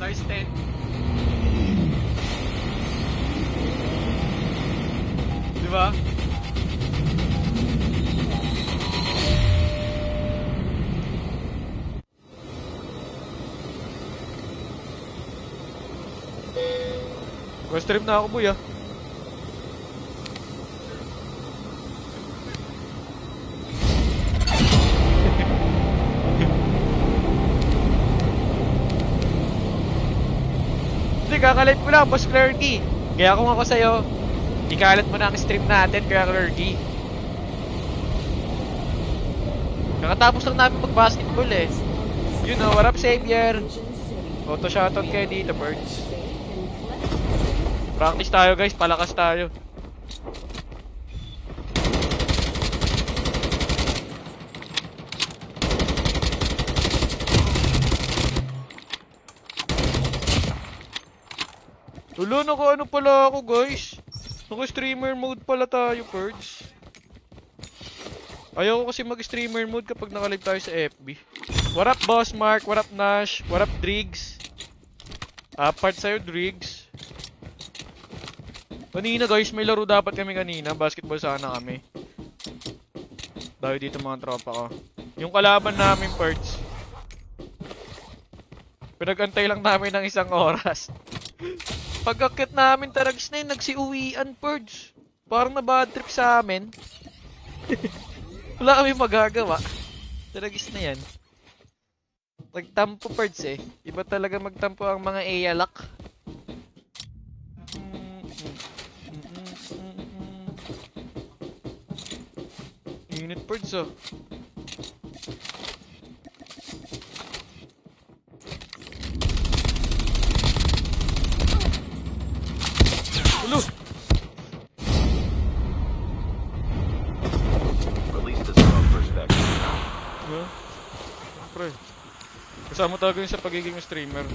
Nice 10. Diba? Stream na ako, boy, ah. Hindi, kakalit mo lang, Boss Clerky. Kaya kung ako sa'yo, ikalat mo na ang stream natin, kaya Clerky. Kakatapos lang namin mag-basketball, eh. You know, what up, Xavier? Auto shoutout kayo dito, birds. Practice tayo, guys. Palakas tayo. Tulo na ko ano pala ako, guys. Naka-streamer mode pala tayo, birds. Ayaw ko kasi mag-streamer mode kapag nakalive tayo sa FB. What up, Boss Mark? What up, Nash? What up, Driggs? Part sa'yo, Driggs. Kanina, guys, may laro dapat kami kanina. Basketball sana kami. Dahil dito mga tropa ko. Yung kalaban namin, Perds. Pinag-antay lang namin ng 1 oras. Pagkakit namin, taragis na yun, nagsiuwian, Perds. Parang na-bad trip sa amin. Wala kami magagawa. Taragis na yan. Nagtampo, Perds, eh. Iba talaga magtampo ang mga Ayalak. Unit birds, oh. Ulo! Release the smoke perspective. Siyempre. Kasama talaga yun sa pagiging streamer.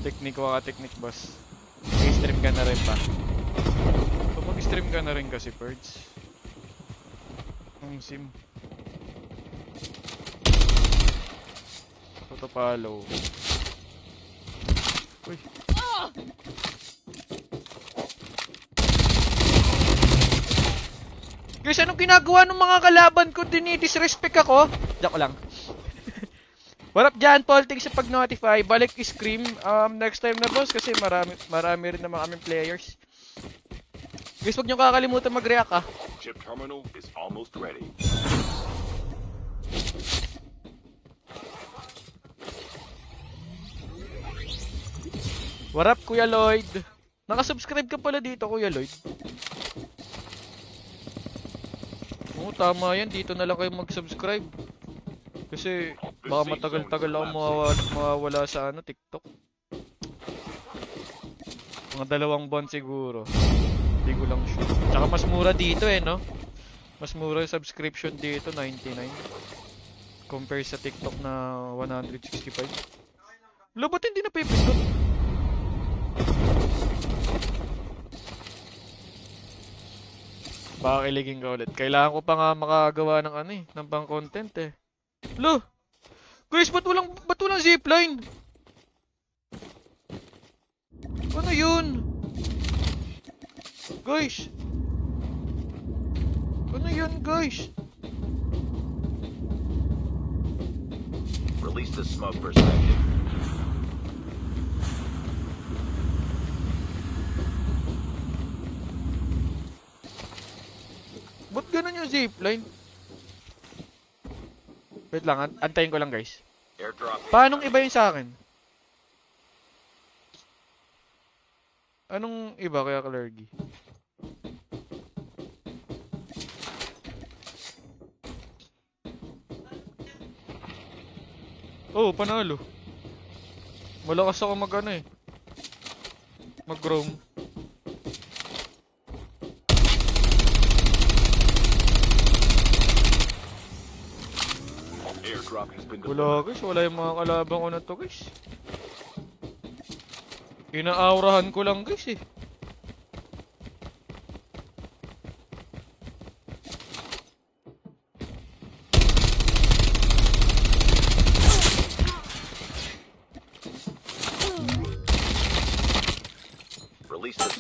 Technique, waka technique, boss. Mag-stream ka na rin pa. Mag-stream ka na rin kasi, Perds. Ang sim. Toto follow. Uy. Guys, anong ginagawa ng mga kalaban ko? Dinidisrespect ako? Joke lang. What up, John Paul? Thanks sa pag-notify. Balik scream. Next time na, boss, kasi marami rin naman kaming players. Guys, huwag nyo kakalimutan mag-react, ah. Chip terminal is almost ready. What up, Kuya Lloyd? Nakasubscribe ka pala dito, Kuya Lloyd. Oo, tama yan. Dito na lang kayo mag-subscribe. Kasi baka matagal-tagal ako mawawala sa TikTok. Mga 2 buwan siguro. Hindi ko lang sure. Tsaka mas mura dito, eh, no? Mas mura yung subscription dito, 99. Compare sa TikTok na 165. Lo, ba't hindi napipindot? Baka kiligin ka ulit. Kailangan ko pa nga makagawa ng ng pang-content, eh. Lo! Guys, ba't walang zipline? Ano yun? Guys! Ano yun, guys? Release the smoke perspective. Ba't ganun yung zipline? Wait lang, antayin ko lang, guys. Airdrop. Paanong iba yun sa akin? Anong iba kaya, Clergy? Oh, panalo. Malakas ako mag-roam. Wala, guys, wala yung mga kalabang ko na to, guys. Inaaurahan ko lang, guys, eh.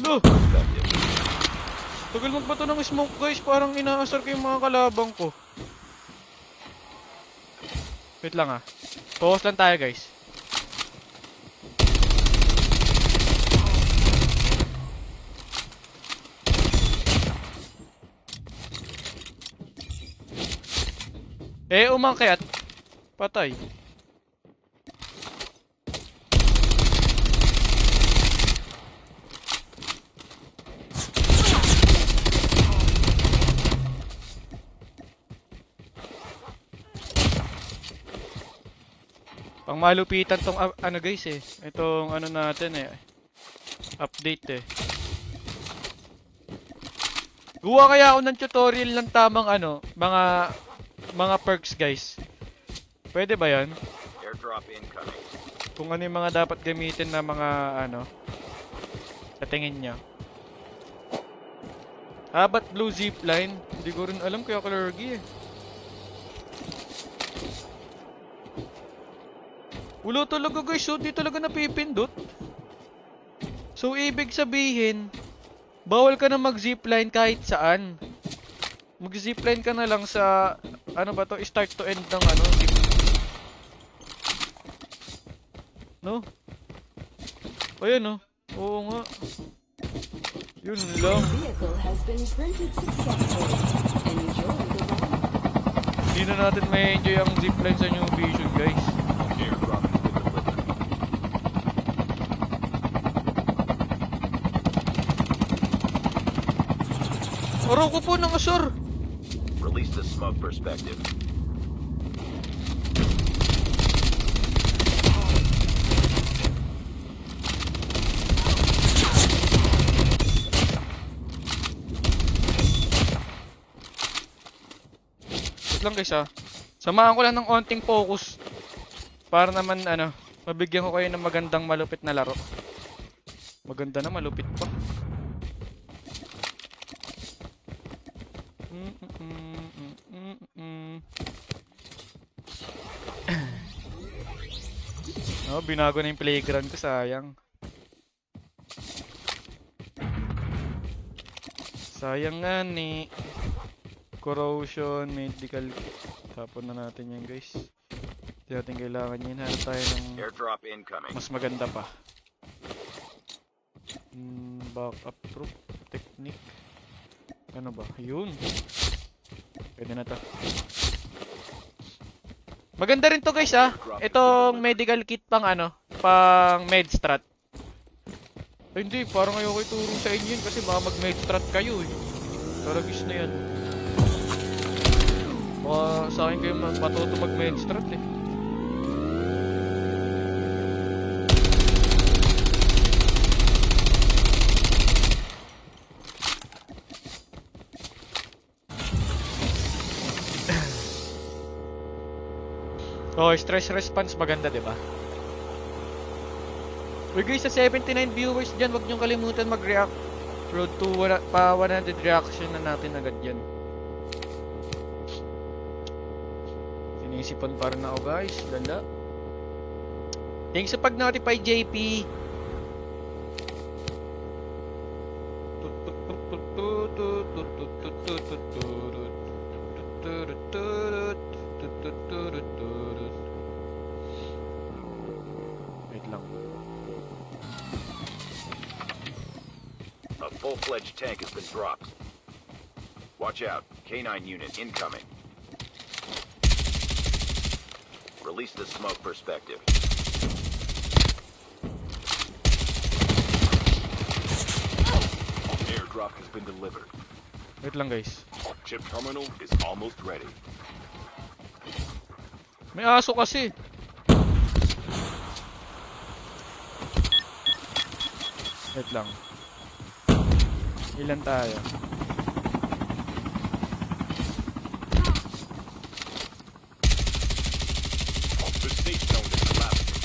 Smoke perspective. Tagal magbato ng smoke guys, parang inaasar ko yung mga kalabang ko. Wait lang ah. Focus lang tayo guys. Umangkyat. Patay. Pang malupitan tong ano guys eh. Itong ano natin eh. Update eh. Gawa kaya ako ng tutorial ng tamang ano, mga perks guys. Pwede ba 'yan? Airdrop incoming. Kung ano yung mga dapat gamitin na mga ano sa tingin niya. Ba't blue zipline? Hindi ko rin alam kaya kalergi eh. Ulo talaga guys, so di talaga napipindot. So ibig sabihin, bawal ka na mag-zipline kahit saan. Mag-zipline ka na lang sa ano ba to, start to end ng ano. No? Ayan no. Oo nga. Yun lang. Vehicle has been printed successfully. Enjoy the ride. Hindi na natin may enjoy ang zipline sa New Vision guys. Airdrop has been delivered. Araw ko po ng asur. Release the smoke perspective. Wait lang guys ah. Samahan ko lang ng onting focus. Para naman ano, mabigyan ko kayo ng magandang malupit na laro. Maganda na, malupit pa. Oh, binago na yung playground ko, sayang. Sayang nga ni corrosion, medical. Tapon na natin yan guys. Hindi natin kailangan yun. Hanap tayo ng Airdrop incoming. mas maganda pa. Backup proof technique. Ano ba? Yun. Pwede na to. Maganda rin to guys ah. Itong medical kit pang ano, pang medstrat. Ay hindi, parang ayoko ituro sa inyo yun kasi baka mag medstrat kayo eh. Karagis na yan. Baka sa akin kayo matuto mag medstrat eh. Oh, stress response maganda, 'di ba? Uy guys, sa 79 viewers diyan, wag niyo kalimutan mag-react. Road to 100 reaction na natin agad 'yan. Sinisipan pa rin ako, guys. Lala. Thanks sa pag-notify, JP. Wait lang. A full-fledged tank has been dropped. Watch out. K9 unit incoming. Release the smoke perspective. Airdrop has been delivered. Wait lang, guys. Chip terminal is almost ready. May aso kasi. Wait lang. Ilan tayo? The safe zone is collapsing.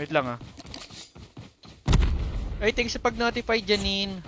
Wait lang ah. Ay, thanks sa pag-notify, Janine.